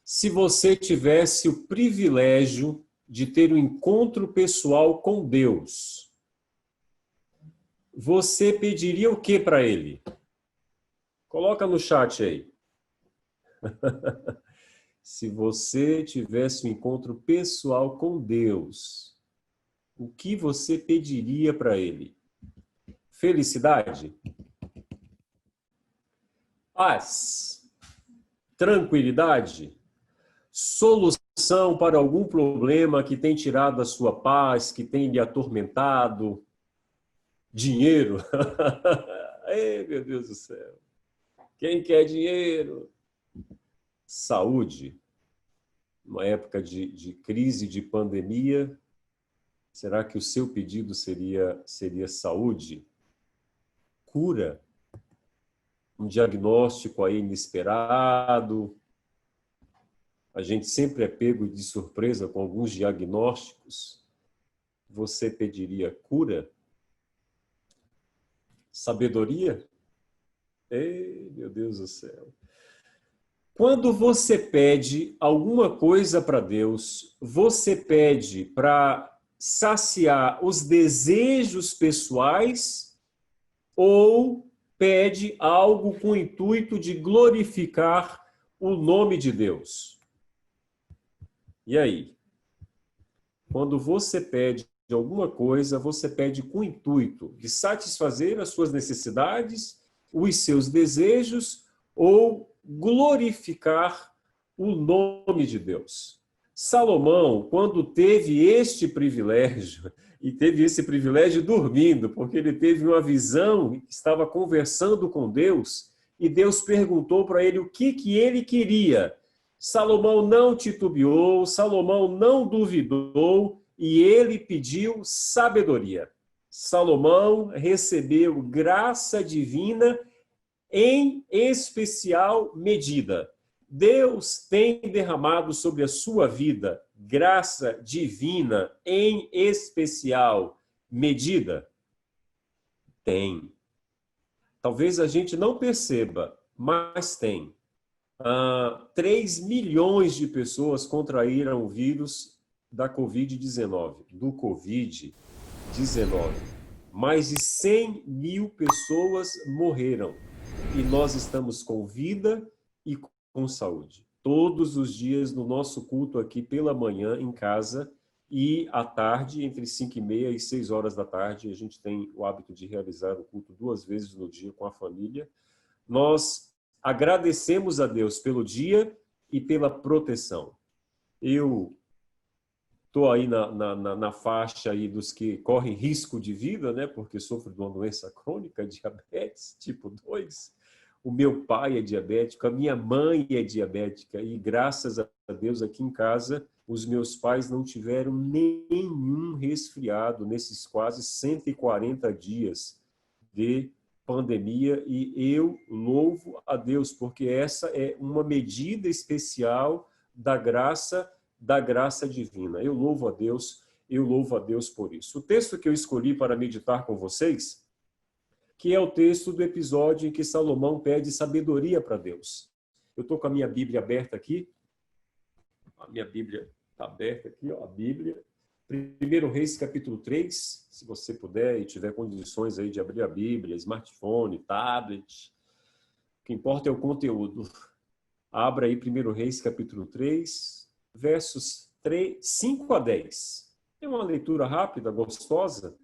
Se você tivesse o privilégio de ter um encontro pessoal com Deus, você pediria o que para ele? Coloca no chat aí. Se você tivesse um encontro pessoal com Deus, o que você pediria para ele? Felicidade? Paz? Tranquilidade? Solução para algum problema que tem tirado a sua paz, que tem lhe atormentado? Dinheiro? Ei, meu Deus do céu. Quem quer dinheiro? Saúde? Uma época de crise, de pandemia, será que o seu pedido seria saúde? Cura? Um diagnóstico aí inesperado? A gente sempre é pego de surpresa com alguns diagnósticos. Você pediria cura? Sabedoria? Ei, meu Deus do céu. Quando você pede alguma coisa para Deus, você pede para saciar os desejos pessoais ou pede algo com o intuito de glorificar o nome de Deus? E aí? Quando você pede alguma coisa, você pede com o intuito de satisfazer as suas necessidades, os seus desejos ou glorificar o nome de Deus. Salomão, quando teve este privilégio, e teve esse privilégio dormindo, porque ele teve uma visão, estava conversando com Deus, e Deus perguntou para ele o que ele queria. Salomão não titubeou, Salomão não duvidou, e ele pediu sabedoria. Salomão recebeu graça divina em especial medida. Deus tem derramado sobre a sua vida graça divina em especial medida? Tem. Talvez a gente não perceba, mas tem. 3 milhões de pessoas contraíram o vírus da Covid-19, do Covid-19. Mais de 100 mil pessoas morreram. E nós estamos com vida e com saúde. Todos os dias no nosso culto aqui pela manhã em casa e à tarde, entre 5h30 e 6 horas da tarde, a gente tem o hábito de realizar o culto 2 vezes no dia com a família. Nós agradecemos a Deus pelo dia e pela proteção. Eu estou aí na faixa aí dos que correm risco de vida, né? Porque sofro de uma doença crônica, diabetes tipo 2. O meu pai é diabético, a minha mãe é diabética e graças a Deus aqui em casa os meus pais não tiveram nenhum resfriado nesses quase 140 dias de pandemia e eu louvo a Deus porque essa é uma medida especial da graça divina. Eu louvo a Deus por isso. O texto que eu escolhi para meditar com vocês, que é o texto do episódio em que Salomão pede sabedoria para Deus. Eu estou com a minha Bíblia aberta aqui. A minha Bíblia está aberta aqui, ó, a Bíblia. 1 Reis, capítulo 3, se você puder e tiver condições aí de abrir a Bíblia, smartphone, tablet. O que importa é o conteúdo. Abra aí 1 Reis, capítulo 3, versos 5 a 10. É uma leitura rápida, gostosa.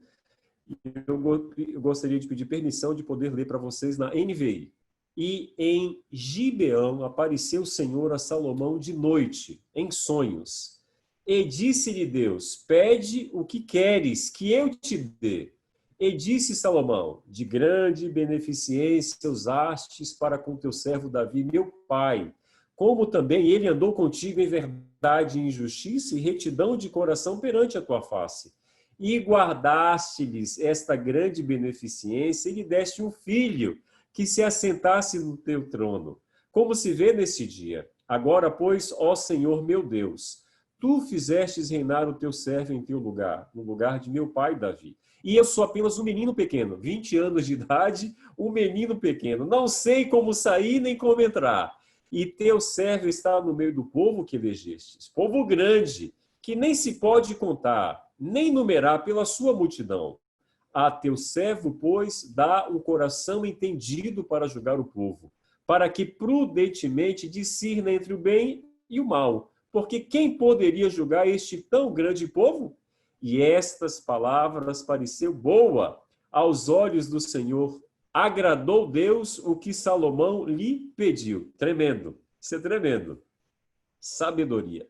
Eu gostaria de pedir permissão de poder ler para vocês na NVI. E em Gibeão apareceu o Senhor a Salomão de noite, em sonhos. E disse-lhe Deus, pede o que queres que eu te dê. E disse Salomão, de grande beneficência usastes para com teu servo Davi, meu pai, como também ele andou contigo em verdade e em justiça e retidão de coração perante a tua face. E guardaste-lhes esta grande beneficência e lhe deste um filho que se assentasse no teu trono, como se vê neste dia. Agora, pois, ó Senhor meu Deus, tu fizestes reinar o teu servo em teu lugar, no lugar de meu pai Davi. E eu sou apenas um menino pequeno, 20 anos de idade, um menino pequeno. Não sei como sair nem como entrar. e teu servo está no meio do povo que elegestes, povo grande, que nem se pode contar, nem numerar pela sua multidão. A teu servo, pois, dá um coração entendido para julgar o povo, para que prudentemente discirna entre o bem e o mal. Porque quem poderia julgar este tão grande povo? E estas palavras pareceu boa aos olhos do Senhor. Agradou Deus o que Salomão lhe pediu. Tremendo. Isso é tremendo. Sabedoria.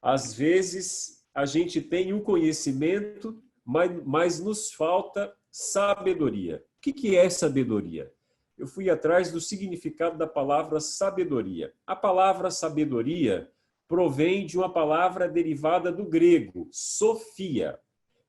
Às vezes, a gente tem um conhecimento, mas nos falta sabedoria. O que é sabedoria? Eu fui atrás do significado da palavra sabedoria. A palavra sabedoria provém de uma palavra derivada do grego, sofia,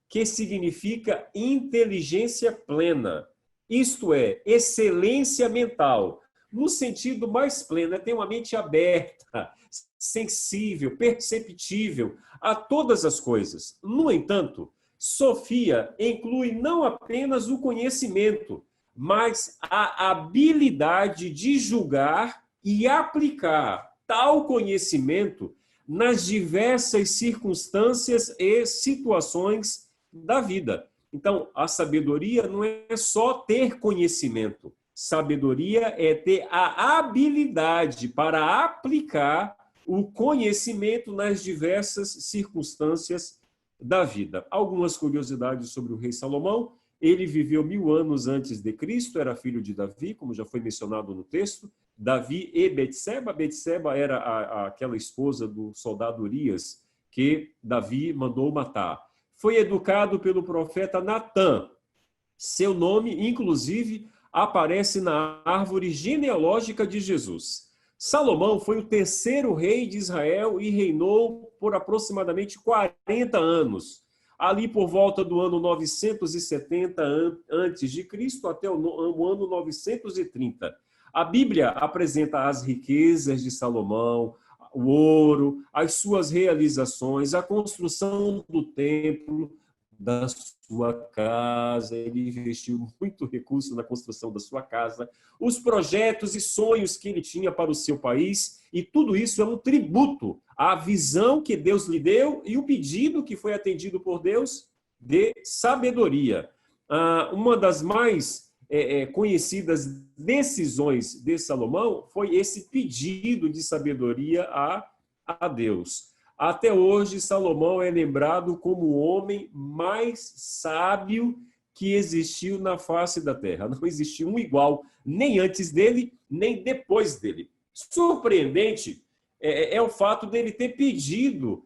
que significa inteligência plena, isto é, excelência mental, no sentido mais pleno, é ter uma mente aberta, sensível, perceptível a todas as coisas. No entanto, sofia inclui não apenas o conhecimento, mas a habilidade de julgar e aplicar tal conhecimento nas diversas circunstâncias e situações da vida. Então, a sabedoria não é só ter conhecimento. Sabedoria é ter a habilidade para aplicar o conhecimento nas diversas circunstâncias da vida. Algumas curiosidades sobre o rei Salomão. Ele viveu 1000 anos antes de Cristo, era filho de Davi, como já foi mencionado no texto. Davi e Betseba. Betseba era aquela esposa do soldado Urias, que Davi mandou matar. Foi educado pelo profeta Natã. Seu nome, inclusive, aparece na árvore genealógica de Jesus. Salomão foi o terceiro rei de Israel e reinou por aproximadamente 40 anos. Ali por volta do ano 970 a.C. até o ano 930. A Bíblia apresenta as riquezas de Salomão, o ouro, as suas realizações, a construção do templo, da sua casa. Ele investiu muito recurso na construção da sua casa, os projetos e sonhos que ele tinha para o seu país, e tudo isso é um tributo à visão que Deus lhe deu e o pedido que foi atendido por Deus de sabedoria. Uma das mais conhecidas decisões de Salomão foi esse pedido de sabedoria a Deus. Até hoje, Salomão é lembrado como o homem mais sábio que existiu na face da terra. Não existiu um igual, nem antes dele, nem depois dele. Surpreendente é o fato dele ter pedido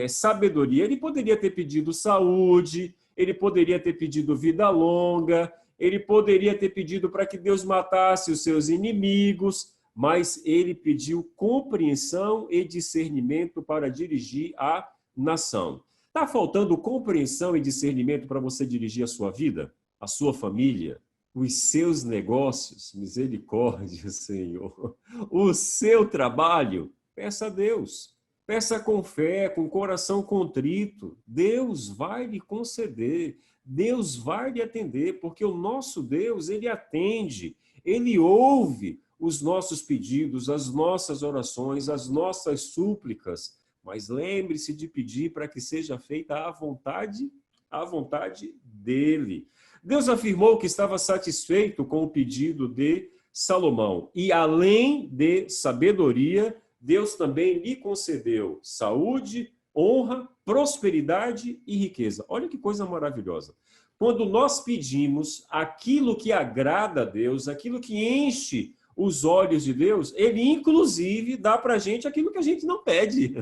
sabedoria. Ele poderia ter pedido saúde, ele poderia ter pedido vida longa, ele poderia ter pedido para que Deus matasse os seus inimigos, mas ele pediu compreensão e discernimento para dirigir a nação. Está faltando compreensão e discernimento para você dirigir a sua vida, a sua família, os seus negócios? Misericórdia, Senhor. O seu trabalho? Peça a Deus. Peça com fé, com coração contrito. Deus vai lhe conceder. Deus vai lhe atender, porque o nosso Deus, ele atende, ele ouve os nossos pedidos, as nossas orações, as nossas súplicas. Mas lembre-se de pedir para que seja feita a vontade dele. Deus afirmou que estava satisfeito com o pedido de Salomão. E além de sabedoria, Deus também lhe concedeu saúde, honra, prosperidade e riqueza. Olha que coisa maravilhosa. Quando nós pedimos aquilo que agrada a Deus, aquilo que enche os olhos de Deus, ele inclusive dá para a gente aquilo que a gente não pede.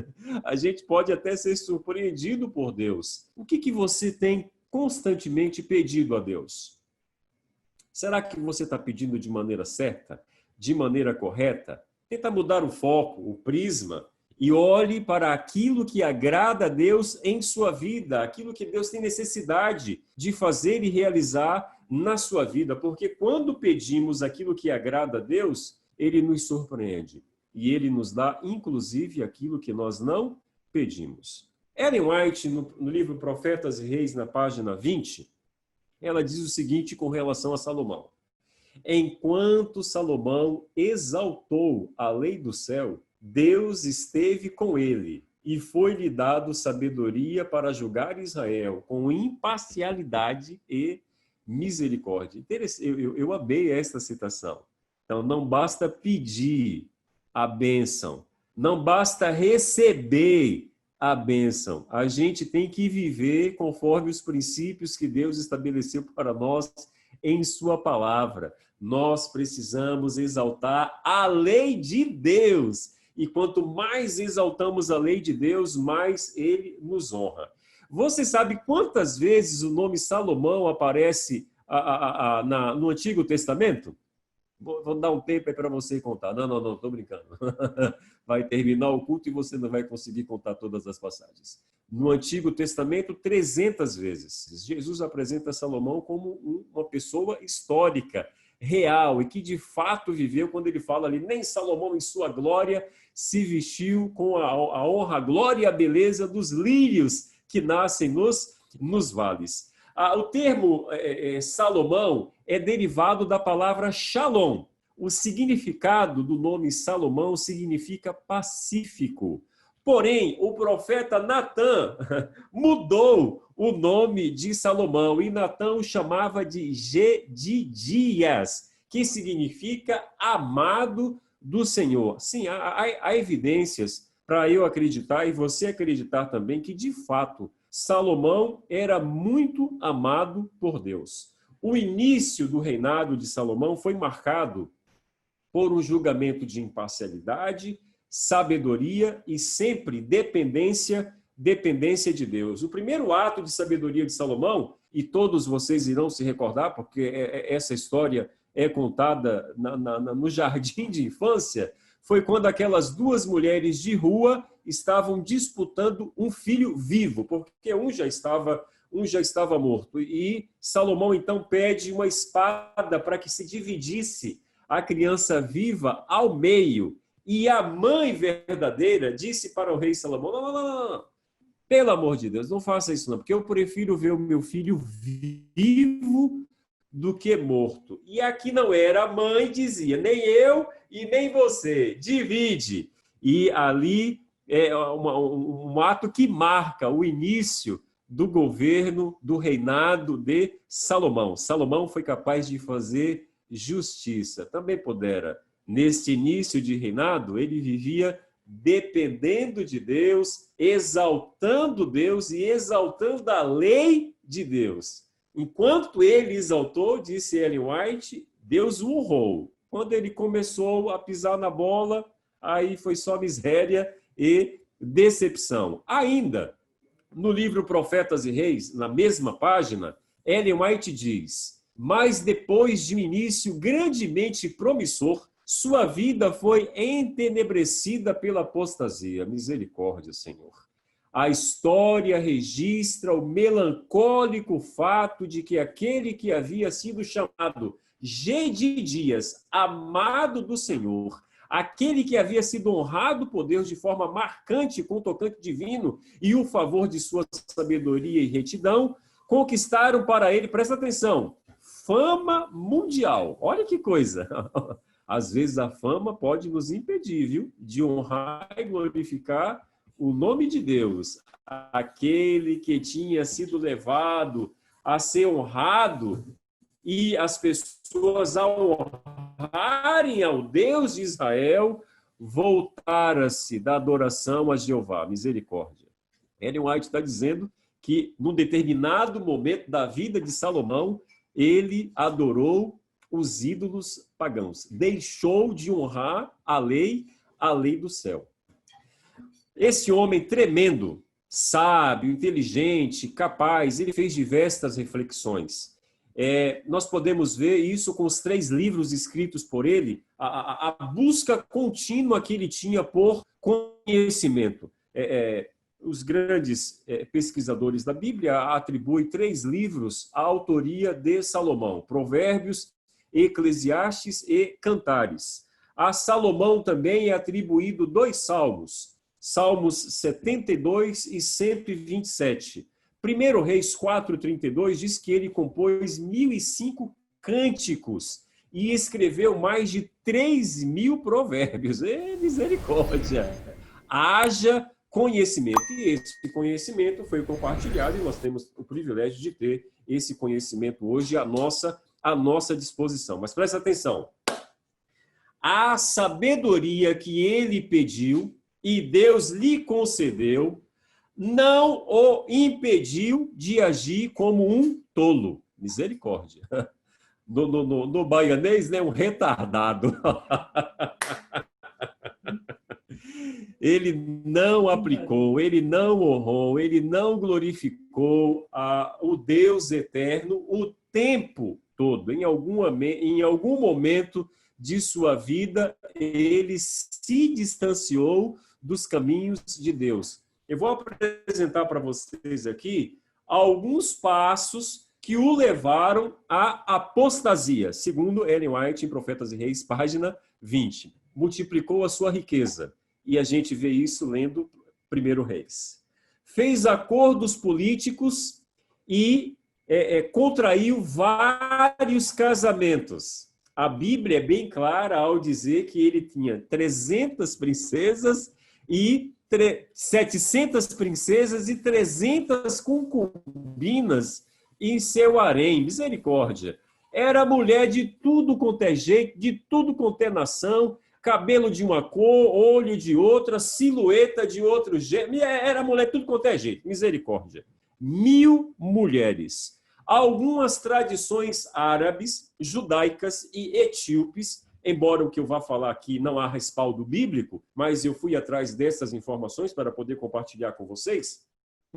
A gente pode até ser surpreendido por Deus. O que você tem constantemente pedido a Deus? Será que você está pedindo de maneira certa? De maneira correta? Tenta mudar o foco, o prisma, e olhe para aquilo que agrada a Deus em sua vida, aquilo que Deus tem necessidade de fazer e realizar na sua vida, porque quando pedimos aquilo que agrada a Deus, ele nos surpreende e ele nos dá, inclusive, aquilo que nós não pedimos. Ellen White, no livro Profetas e Reis, na página 20, ela diz o seguinte com relação a Salomão: Enquanto Salomão exaltou a lei do céu, Deus esteve com ele e foi-lhe dado sabedoria para julgar Israel com imparcialidade e misericórdia. Eu amei esta citação. Então, não basta pedir a bênção, não basta receber a bênção. A gente tem que viver conforme os princípios que Deus estabeleceu para nós em sua palavra. Nós precisamos exaltar a lei de Deus. E quanto mais exaltamos a lei de Deus, mais ele nos honra. Você sabe quantas vezes o nome Salomão aparece no Antigo Testamento? Vou dar um tempo aí para você contar. Não, estou brincando. Vai terminar o culto e você não vai conseguir contar todas as passagens. No Antigo Testamento, 300 vezes. Jesus apresenta Salomão como uma pessoa histórica, real, e que de fato viveu quando ele fala ali, nem Salomão em sua glória se vestiu com a honra, a glória e a beleza dos lírios que nascem nos vales. O termo Salomão é derivado da palavra Shalom. O significado do nome Salomão significa pacífico. Porém, o profeta Natã mudou o nome de Salomão e Natã o chamava de Jedidias, que significa amado do Senhor. Sim, há evidências para eu acreditar e você acreditar também que, de fato, Salomão era muito amado por Deus. O início do reinado de Salomão foi marcado por um julgamento de imparcialidade, sabedoria e sempre dependência de Deus. O primeiro ato de sabedoria de Salomão, e todos vocês irão se recordar, porque essa história é contada no jardim de infância, foi quando aquelas duas mulheres de rua estavam disputando um filho vivo, porque um já estava morto. E Salomão então pede uma espada para que se dividisse a criança viva ao meio. E a mãe verdadeira disse para o rei Salomão, não, pelo amor de Deus, não faça isso não, porque eu prefiro ver o meu filho vivo do que morto. E aqui não era, a mãe dizia, nem eu e nem você, divide. E ali é um ato que marca o início do governo, do reinado de Salomão. Salomão foi capaz de fazer justiça. Também pudera. Neste início de reinado, ele vivia dependendo de Deus, exaltando Deus e exaltando a lei de Deus. Enquanto ele exaltou, disse Ellen White, Deus o honrou. Quando ele começou a pisar na bola, aí foi só miséria e decepção. Ainda, no livro Profetas e Reis, na mesma página, Ellen White diz, mas depois de um início grandemente promissor, sua vida foi entenebrecida pela apostasia. Misericórdia, Senhor. A história registra o melancólico fato de que aquele que havia sido chamado Jedidias, amado do Senhor, aquele que havia sido honrado por Deus de forma marcante com o tocante divino e o favor de sua sabedoria e retidão, conquistaram para ele, presta atenção, fama mundial. Olha que coisa! Às vezes a fama pode nos impedir, viu, de honrar e glorificar o nome de Deus. Aquele que tinha sido levado a ser honrado e as pessoas, ao honrarem ao Deus de Israel, voltaram-se da adoração a Jeová. Misericórdia. Ellen White está dizendo que, num determinado momento da vida de Salomão, ele adorou os ídolos pagãos. Deixou de honrar a lei do céu. Esse homem tremendo, sábio, inteligente, capaz, ele fez diversas reflexões. Nós podemos ver isso com os 3 livros escritos por ele, a busca contínua que ele tinha por conhecimento. Os grandes pesquisadores da Bíblia atribuem 3 livros à autoria de Salomão, Provérbios, Eclesiastes e Cantares. A Salomão também é atribuído 2 salmos, Salmos 72 e 127. 1 Reis 4:32 diz que ele compôs 1005 cânticos e escreveu mais de 3.000 provérbios. Misericórdia! Haja conhecimento. E esse conhecimento foi compartilhado e nós temos o privilégio de ter esse conhecimento hoje à nossa disposição. Mas presta atenção. A sabedoria que ele pediu e Deus lhe concedeu não o impediu de agir como um tolo. Misericórdia. No baianês, né? Um retardado. Ele não aplicou, ele não honrou, ele não glorificou o Deus eterno o tempo todo. Em algum momento de sua vida, ele se distanciou dos caminhos de Deus. Eu vou apresentar para vocês aqui alguns passos que o levaram à apostasia, segundo Ellen White, em Profetas e Reis, página 20. Multiplicou a sua riqueza. E a gente vê isso lendo 1 Reis. Fez acordos políticos e contraiu vários casamentos. A Bíblia é bem clara ao dizer que ele tinha 300 princesas e 700 princesas e 300 concubinas em seu harém. Misericórdia. Era mulher de tudo quanto é jeito, de tudo quanto é nação, cabelo de uma cor, olho de outra, silhueta de outro jeito. Era mulher de tudo quanto é jeito. Misericórdia. 1.000 mulheres. Algumas tradições árabes, judaicas e etíopes, embora o que eu vá falar aqui não há respaldo bíblico, mas eu fui atrás dessas informações para poder compartilhar com vocês,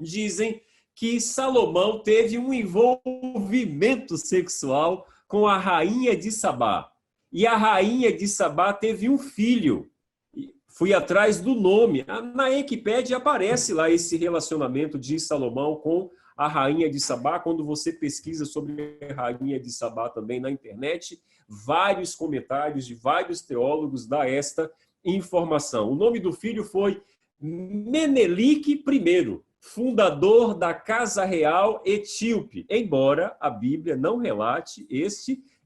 dizem que Salomão teve um envolvimento sexual com a rainha de Sabá. E a rainha de Sabá teve um filho. Fui atrás do nome. Na Wikipédia aparece lá esse relacionamento de Salomão com a rainha de Sabá. Quando você pesquisa sobre a rainha de Sabá também na internet, vários comentários de vários teólogos dão esta informação. O nome do filho foi Menelik I, fundador da Casa Real Etíope, embora a Bíblia não relate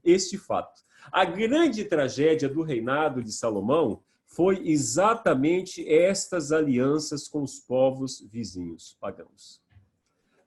este fato. A grande tragédia do reinado de Salomão foi exatamente estas alianças com os povos vizinhos pagãos.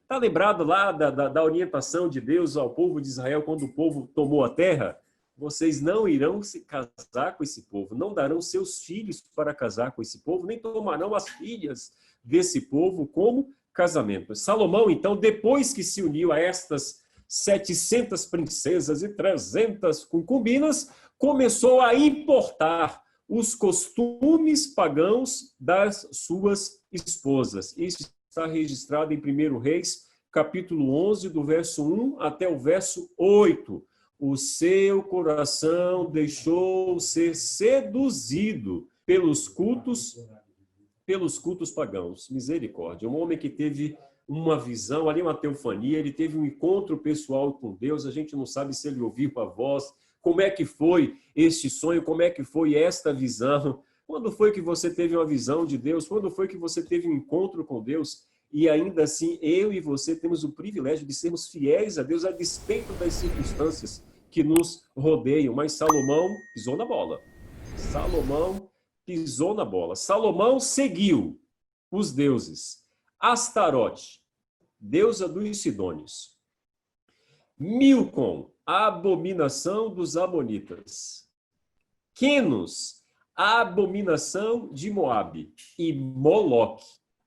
Está lembrado lá da orientação de Deus ao povo de Israel quando o povo tomou a terra? Vocês não irão se casar com esse povo, não darão seus filhos para casar com esse povo, nem tomarão as filhas desse povo como casamento. Salomão, então, depois que se uniu a estas 700 princesas e 300 concubinas, começou a importar os costumes pagãos das suas esposas. Isso está registrado em 1 Reis, capítulo 11, do verso 1 até o verso 8. O seu coração deixou ser seduzido pelos cultos pagãos. Misericórdia. Um homem que teve uma visão, ali uma teofania, ele teve um encontro pessoal com Deus, a gente não sabe se ele ouviu a voz, como é que foi este sonho, como é que foi esta visão, quando foi que você teve uma visão de Deus, quando foi que você teve um encontro com Deus, e ainda assim eu e você temos o privilégio de sermos fiéis a Deus a despeito das circunstâncias que nos rodeiam, mas Salomão pisou na bola. Salomão pisou na bola. Salomão seguiu os deuses. Astarote, deusa dos Sidônios. Milcom, a abominação dos Amonitas. Quenos, a abominação de Moabe. E Moloque,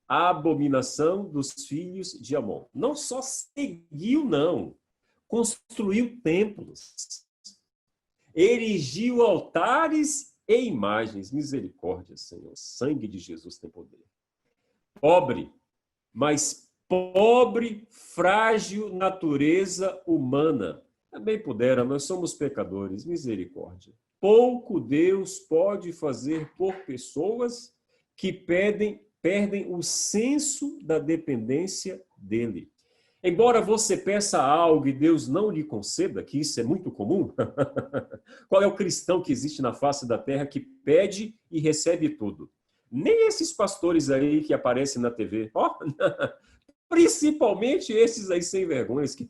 a abominação dos filhos de Amon. Não só seguiu, não. Construiu templos. Erigiu altares e imagens. Misericórdia, Senhor. O sangue de Jesus tem poder. Pobre, mas pobre, frágil natureza humana. Também pudera, nós somos pecadores, misericórdia. Pouco Deus pode fazer por pessoas que perdem o senso da dependência dele. Embora você peça algo e Deus não lhe conceda, que isso é muito comum, qual é o cristão que existe na face da terra que pede e recebe tudo? Nem esses pastores aí que aparecem na TV. Principalmente esses aí sem vergonhas, que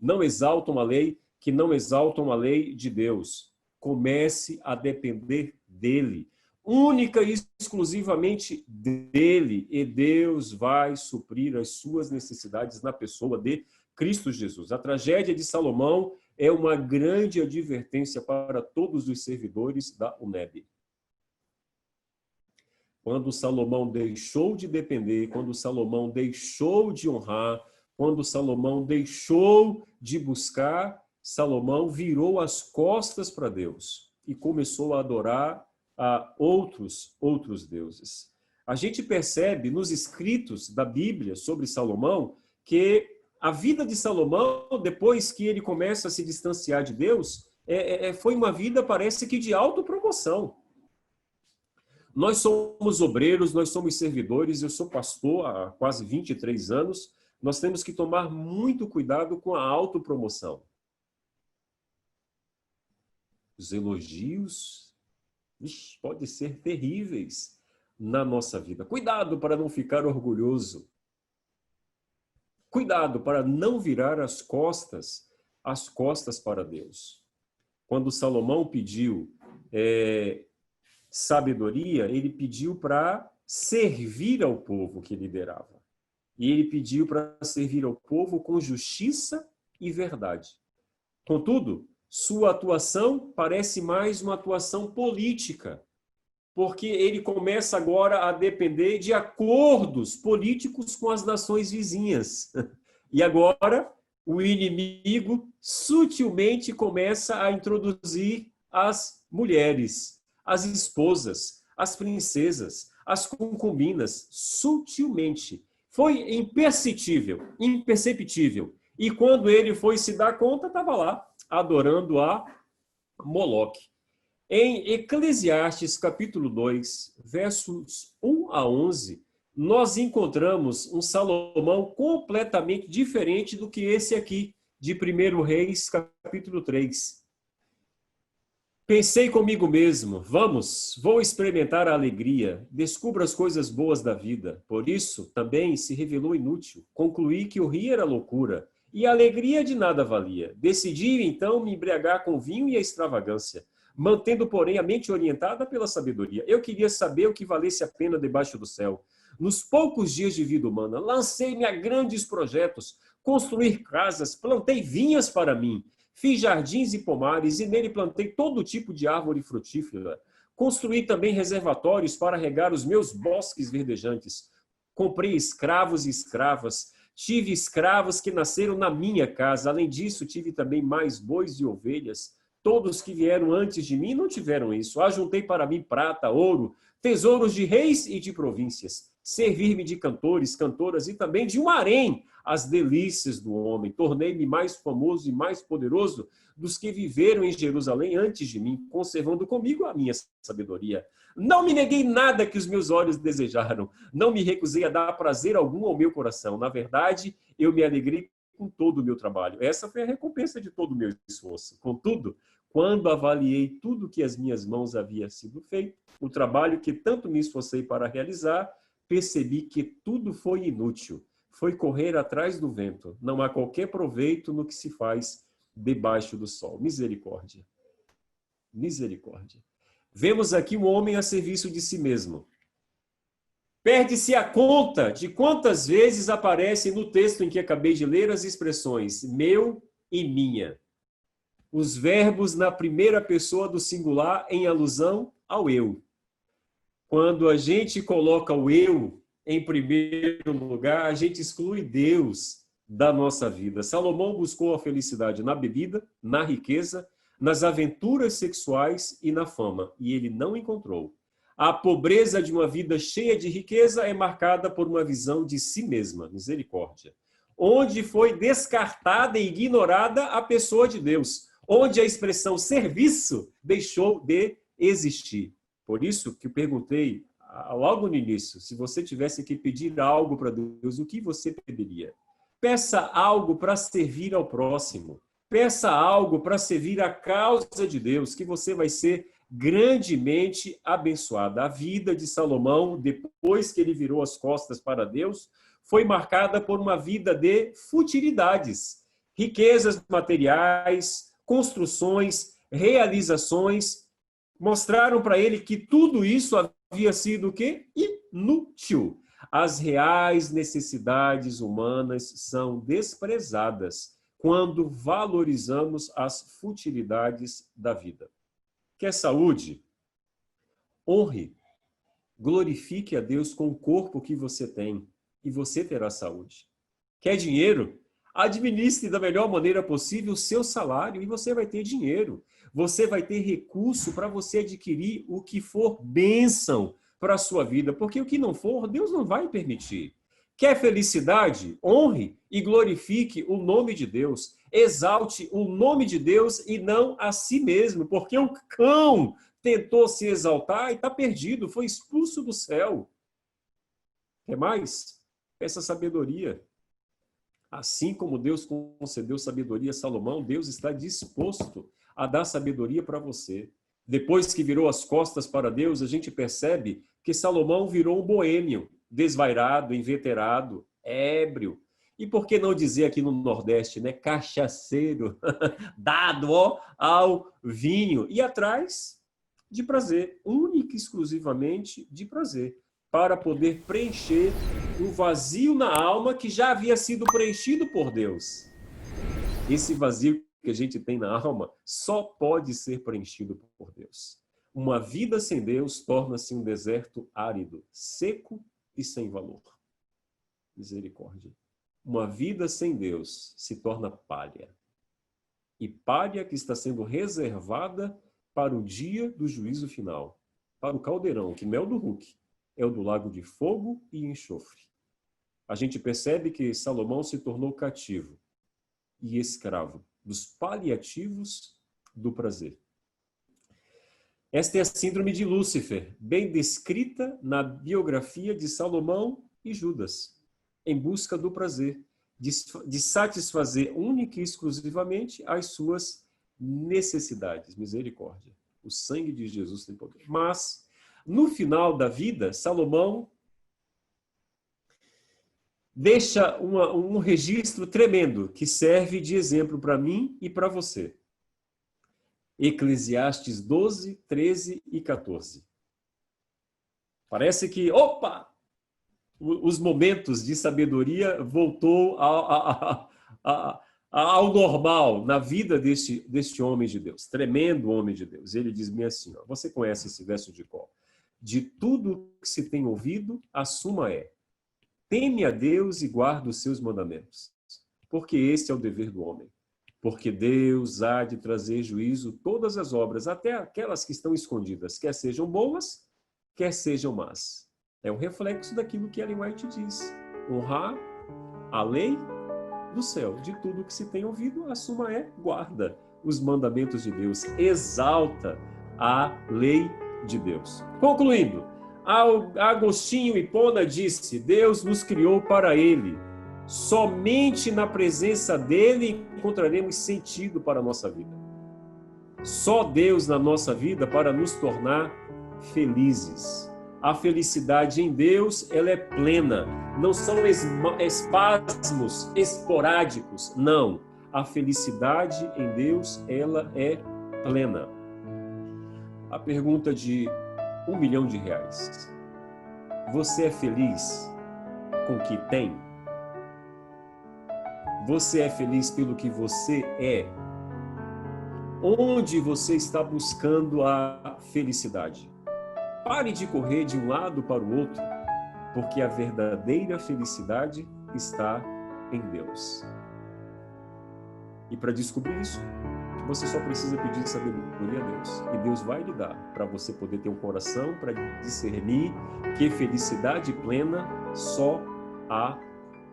não exaltam a lei, que não exaltam a lei de Deus. comece a depender dele. Única e exclusivamente dele. E Deus vai suprir as suas necessidades na pessoa de Cristo Jesus. A tragédia de Salomão é uma grande advertência para todos os servidores da UNEB. Quando Salomão deixou de depender, quando Salomão deixou de honrar, quando Salomão deixou de buscar, Salomão virou as costas para Deus e começou a adorar a outros deuses. A gente percebe nos escritos da Bíblia sobre Salomão que a vida de Salomão, depois que ele começa a se distanciar de Deus, foi uma vida, parece que, de autopromoção. Nós somos obreiros, nós somos servidores, eu sou pastor há quase 23 anos, nós temos que tomar muito cuidado com a autopromoção. Os elogios podem ser terríveis na nossa vida. Cuidado para não ficar orgulhoso. Cuidado para não virar as costas para Deus. Quando Salomão pediu sabedoria, ele pediu para servir ao povo que liderava. E ele pediu para servir ao povo com justiça e verdade. Contudo, sua atuação parece mais uma atuação política, porque ele começa agora a depender de acordos políticos com as nações vizinhas. E agora o inimigo sutilmente começa a introduzir as mulheres, as esposas, as princesas, as concubinas, sutilmente. Foi imperceptível. E quando ele foi se dar conta, estava lá, adorando a Moloque. Em Eclesiastes, capítulo 2, versos 1 a 11, nós encontramos um Salomão completamente diferente do que esse aqui, de 1 Reis, capítulo 3. Pensei comigo mesmo, vou experimentar a alegria, descubro as coisas boas da vida. Por isso, também se revelou inútil. Concluí que o rir era loucura, e a alegria de nada valia. Decidi, então, me embriagar com vinho e a extravagância, mantendo, porém, a mente orientada pela sabedoria. Eu queria saber o que valesse a pena debaixo do céu. Nos poucos dias de vida humana, lancei-me a grandes projetos, construir casas, plantei vinhas para mim, fiz jardins e pomares, e nele plantei todo tipo de árvore frutífera. Construí também reservatórios para regar os meus bosques verdejantes. Comprei escravos e escravas. Tive escravos que nasceram na minha casa. Além disso, tive também mais bois e ovelhas. Todos que vieram antes de mim não tiveram isso. Ajuntei para mim prata, ouro, tesouros de reis e de províncias. Servir-me de cantores, cantoras e também de um harém, as delícias do homem. Tornei-me mais famoso e mais poderoso dos que viveram em Jerusalém antes de mim, conservando comigo a minha sabedoria. Não me neguei nada que os meus olhos desejaram. Não me recusei a dar prazer algum ao meu coração. Na verdade, eu me alegrei com todo o meu trabalho. Essa foi a recompensa de todo o meu esforço. Contudo, quando avaliei tudo que as minhas mãos haviam sido feito, o trabalho que tanto me esforcei para realizar, percebi que tudo foi inútil. Foi correr atrás do vento. Não há qualquer proveito no que se faz debaixo do sol. Misericórdia. Misericórdia. Vemos aqui um homem a serviço de si mesmo. Perde-se a conta de quantas vezes aparecem no texto em que acabei de ler as expressões meu e minha. Os verbos na primeira pessoa do singular em alusão ao eu. Quando a gente coloca o eu em primeiro lugar, a gente exclui Deus da nossa vida. Salomão buscou a felicidade na bebida, na riqueza, nas aventuras sexuais e na fama, e ele não encontrou. A pobreza de uma vida cheia de riqueza é marcada por uma visão de si mesma, misericórdia, onde foi descartada e ignorada a pessoa de Deus, onde a expressão serviço deixou de existir. Por isso que eu perguntei logo no início, se você tivesse que pedir algo para Deus, o que você pediria? Peça algo para servir ao próximo. Peça algo para servir a causa de Deus, que você vai ser grandemente abençoado. A vida de Salomão, depois que ele virou as costas para Deus, foi marcada por uma vida de futilidades, riquezas materiais, construções, realizações, mostraram para ele que tudo isso havia sido o quê? Inútil. As reais necessidades humanas são desprezadas quando valorizamos as futilidades da vida. Quer saúde? Honre, glorifique a Deus com o corpo que você tem e você terá saúde. Quer dinheiro? Administre da melhor maneira possível o seu salário e você vai ter dinheiro. Você vai ter recurso para você adquirir o que for bênção para a sua vida, porque o que não for, Deus não vai permitir. Quer felicidade? Honre e glorifique o nome de Deus. Exalte o nome de Deus e não a si mesmo, porque o cão tentou se exaltar e está perdido, foi expulso do céu. Quer mais? Peça sabedoria. Assim como Deus concedeu sabedoria a Salomão, Deus está disposto a dar sabedoria para você. Depois que virou as costas para Deus, a gente percebe que Salomão virou um boêmio, desvairado, inveterado, ébrio. E por que não dizer aqui no Nordeste, né? Cachaceiro, dado ao vinho. E atrás de prazer, única e exclusivamente de prazer, para poder preencher o vazio na alma que já havia sido preenchido por Deus. Esse vazio que a gente tem na alma só pode ser preenchido por Deus. Uma vida sem Deus torna-se um deserto árido, seco e sem valor. Misericórdia. Uma vida sem Deus se torna palha. E palha que está sendo reservada para o dia do juízo final, para o caldeirão, que não é o do Hulk, é o do lago de fogo e enxofre. A gente percebe que Salomão se tornou cativo e escravo dos paliativos do prazer. Esta é a síndrome de Lúcifer, bem descrita na biografia de Salomão e Judas, em busca do prazer, de satisfazer única e exclusivamente as suas necessidades. Misericórdia. O sangue de Jesus tem poder. Mas, no final da vida, Salomão deixa um registro tremendo que serve de exemplo para mim e para você. Eclesiastes 12, 13 e 14. Parece que, opa, os momentos de sabedoria voltou ao normal na vida deste homem de Deus, tremendo homem de Deus. Ele diz-me assim, ó, você conhece esse verso de cor? De tudo que se tem ouvido, a suma é: teme a Deus e guarda os seus mandamentos, porque este é o dever do homem. Porque Deus há de trazer juízo todas as obras, até aquelas que estão escondidas, quer sejam boas, quer sejam más. É um reflexo daquilo que Ellen White diz. Honrar a lei do céu. De tudo que se tem ouvido, a suma é: guarda os mandamentos de Deus, exalta a lei de Deus. Concluindo, Agostinho Hipona disse: Deus nos criou para Ele. Somente na presença dele encontraremos sentido para a nossa vida. Só Deus na nossa vida para nos tornar felizes. A felicidade em Deus, ela é plena. Não são espasmos esporádicos. Não. A felicidade em Deus, ela é plena. A pergunta de R$1 milhão. Você é feliz com o que tem? Você é feliz pelo que você é? Onde você está buscando a felicidade? Pare de correr de um lado para o outro, porque a verdadeira felicidade está em Deus. E para descobrir isso, você só precisa pedir sabedoria a Deus. E Deus vai lhe dar, para você poder ter um coração para discernir que felicidade plena só há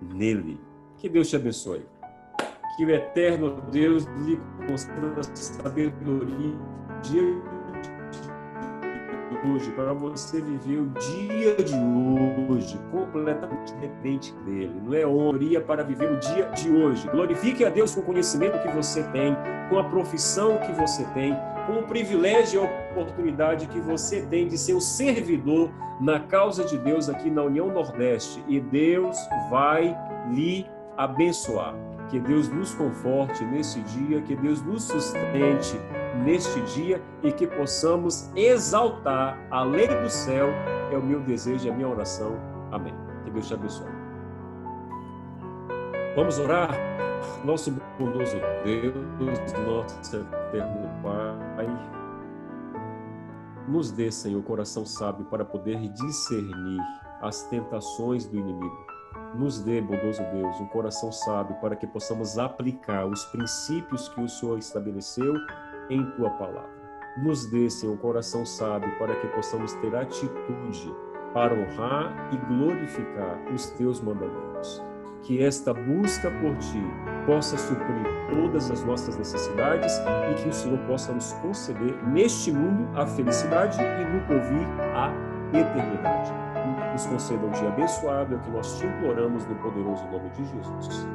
nele. Que Deus te abençoe. Que o eterno Deus lhe conceda sabedoria hoje, para você viver o dia de hoje completamente dependente dele. Não é honra para viver o dia de hoje. Glorifique a Deus com o conhecimento que você tem, com a profissão que você tem, com o privilégio e a oportunidade que você tem de ser um servidor na causa de Deus aqui na União Nordeste. E Deus vai lhe abençoar. Que Deus nos conforte nesse dia, que Deus nos sustente neste dia e que possamos exaltar a lei do céu. É o meu desejo, é a minha oração. Amém. Que Deus te abençoe. Vamos orar? Nosso bondoso Deus, nosso eterno Pai, nos dê, Senhor, coração sábio para poder discernir as tentações do inimigo. Nos dê, bondoso Deus, um coração sábio para que possamos aplicar os princípios que o Senhor estabeleceu em Tua palavra. Nos dê, Senhor, um coração sábio para que possamos ter atitude para honrar e glorificar os Teus mandamentos. Que esta busca por Ti possa suprir todas as nossas necessidades e que o Senhor possa nos conceder neste mundo a felicidade e no porvir a eternidade. Nos conceda um dia abençoado, é o que nós te imploramos no poderoso nome de Jesus.